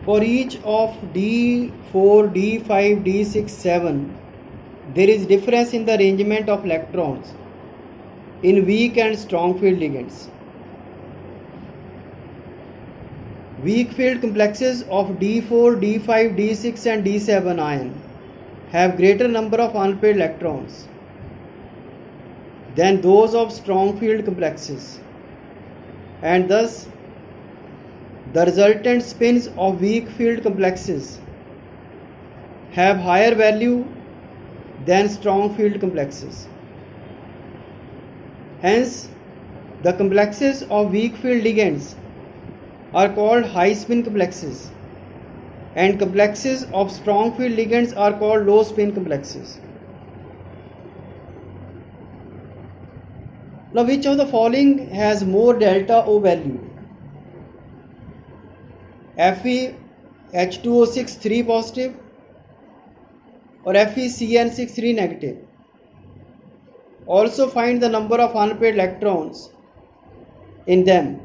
For each of d4, d5, d6, 7, there is difference in the arrangement of electrons in weak and strong field ligands. Weak field complexes of d4, d5, d6 and d7 ion have greater number of unpaired electrons than those of strong field complexes, and thus the resultant spins of weak field complexes have higher value than strong field complexes. Hence, the complexes of weak field ligands are called high spin complexes, and complexes of strong field ligands are called low spin complexes. Now, which of the following has more delta O value? FeH2O6 3 positive or FeCN6 3 negative? Also find the number of unpaired electrons in them.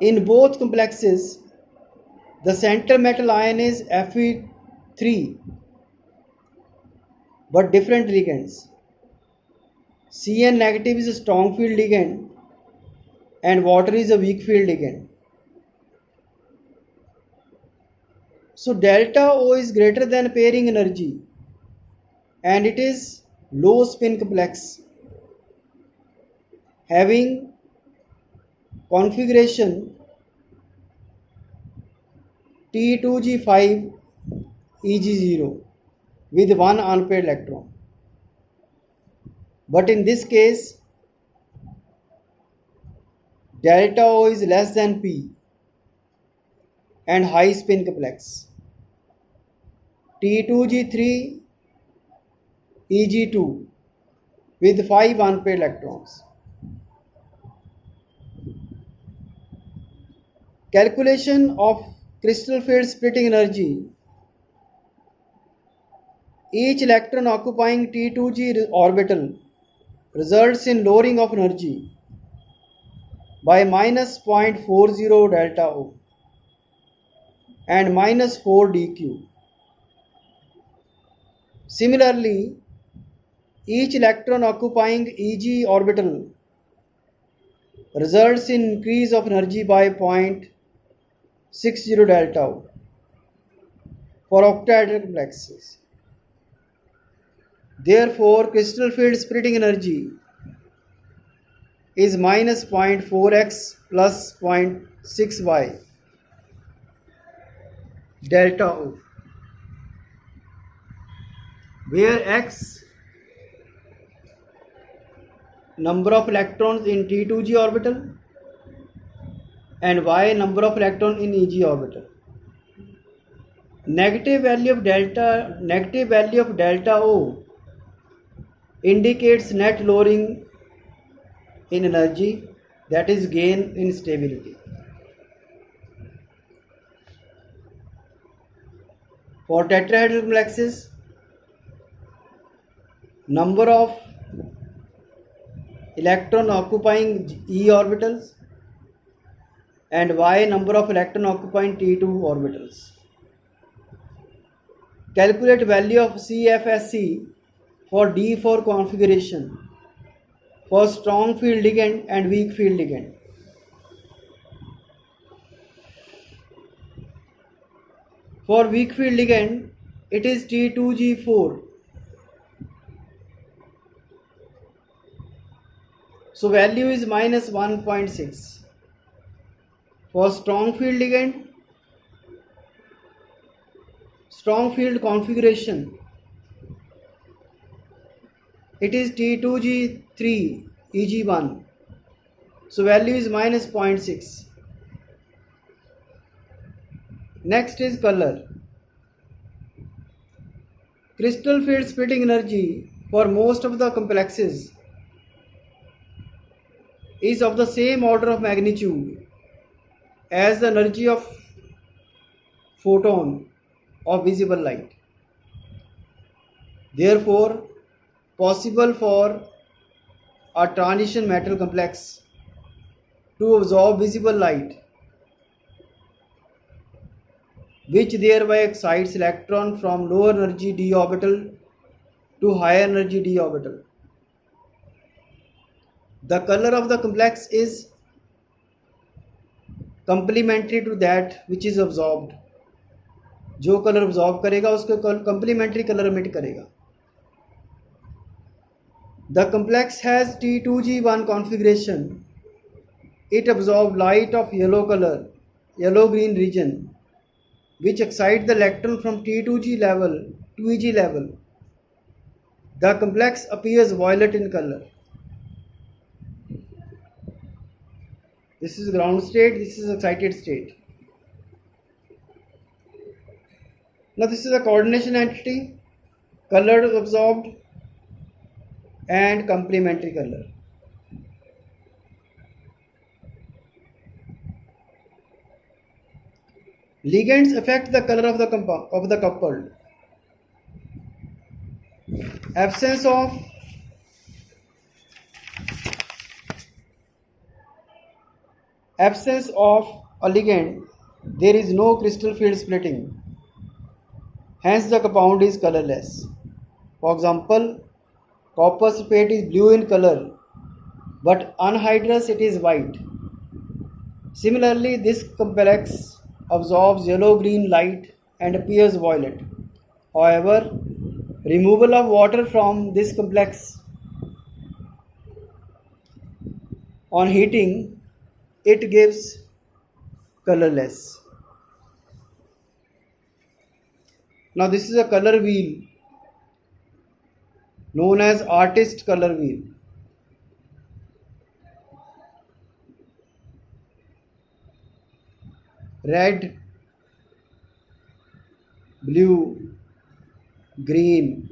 In both complexes, the center metal ion is Fe3 but different ligands. Cn negative is a strong field ligand and water is a weak field ligand. So delta O is greater than pairing energy and it is low spin complex having configuration T2G5 Eg0 with one unpaired electron. But in this case, delta O is less than P and high spin complex. T2G3 Eg2 with 5 unpaired electrons. Calculation of crystal field splitting energy. Each electron occupying T2G orbital results in lowering of energy by minus 0.40 delta O and minus 4 dQ. Similarly, each electron occupying Eg orbital results in increase of energy by 0.60 delta O for octahedral complexes. Therefore, crystal field splitting energy is minus 0.4x plus 0.6y delta O, where x number of electrons in T2G orbital and y number of electrons in Eg orbital. Negative value of delta O indicates net lowering in energy, that is gain in stability. For tetrahedral complexes, number of electron occupying E orbitals and y number of electron occupying T2 orbitals. Calculate value of CFSE for D4 configuration for strong field ligand and weak field ligand. For weak field ligand, it is T2G4. So value is minus 1.6. For strong field ligand, strong field configuration, it is T2G3 Eg1. So value is minus 0.6. Next is color. Crystal field splitting energy for most of the complexes is of the same order of magnitude as the energy of photon of visible light. Therefore, possible for a transition metal complex to absorb visible light which thereby excites electron from lower energy d orbital to higher energy d orbital. The color of the complex is complementary to that which is absorbed. जो colour absorb करेगा उसको complementary color emit करेगा. The complex has T2G1 configuration. It absorbs light of yellow color, yellow-green region, which excites the electron from T2G level to EG level. The complex appears violet in color. This is ground state, this is excited state. Now this is a coordination entity, color absorbed and complementary color. Ligands affect the color of the coupled. Absence of a ligand, there is no crystal field splitting. Hence the compound is colorless. For example, copper sulfate is blue in color, but anhydrous it is white. Similarly, this complex absorbs yellow-green light and appears violet. However, removal of water from this complex on heating, it gives colorless. Now this is a color wheel known as artist color wheel. Red, blue, green,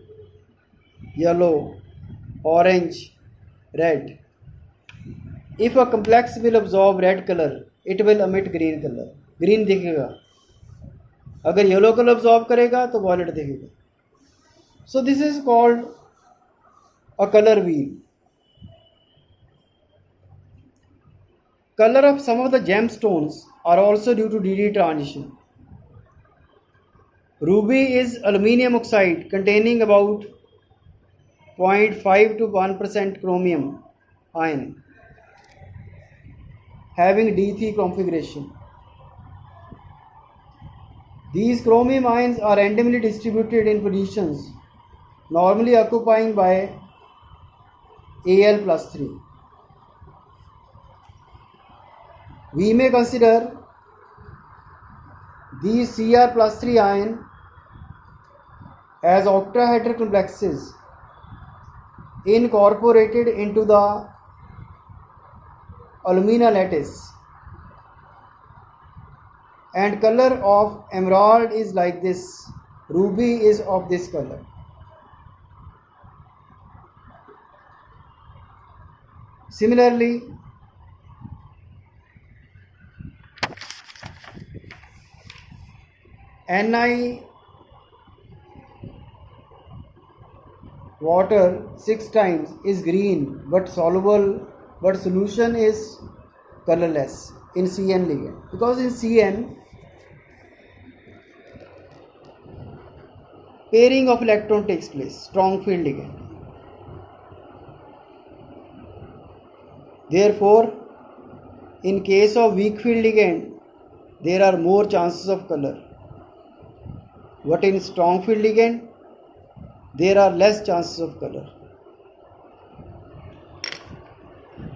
yellow, orange, red. If a complex will absorb red color, it will emit green color. Green दिखेगा. अगर yellow color absorb करेगा तो violet दिखेगा. So this is called a color wheel. Color of some of the gemstones are also due to DD transition. Ruby is aluminium oxide containing about 0.5 to 1% chromium ion, having D3 configuration. These chromium ions are randomly distributed in positions normally occupying by Al plus 3. We may consider these Cr plus 3 ion as octahedral complexes incorporated into the alumina lattice, and color of emerald is like this. Ruby is of this color. Similarly, Ni water 6 times is green but solution is colorless in Cn ligand, because in Cn pairing of electron takes place, strong field ligand. Therefore, in case of weak field ligand, there are more chances of color. But in strong field ligand, there are less chances of color.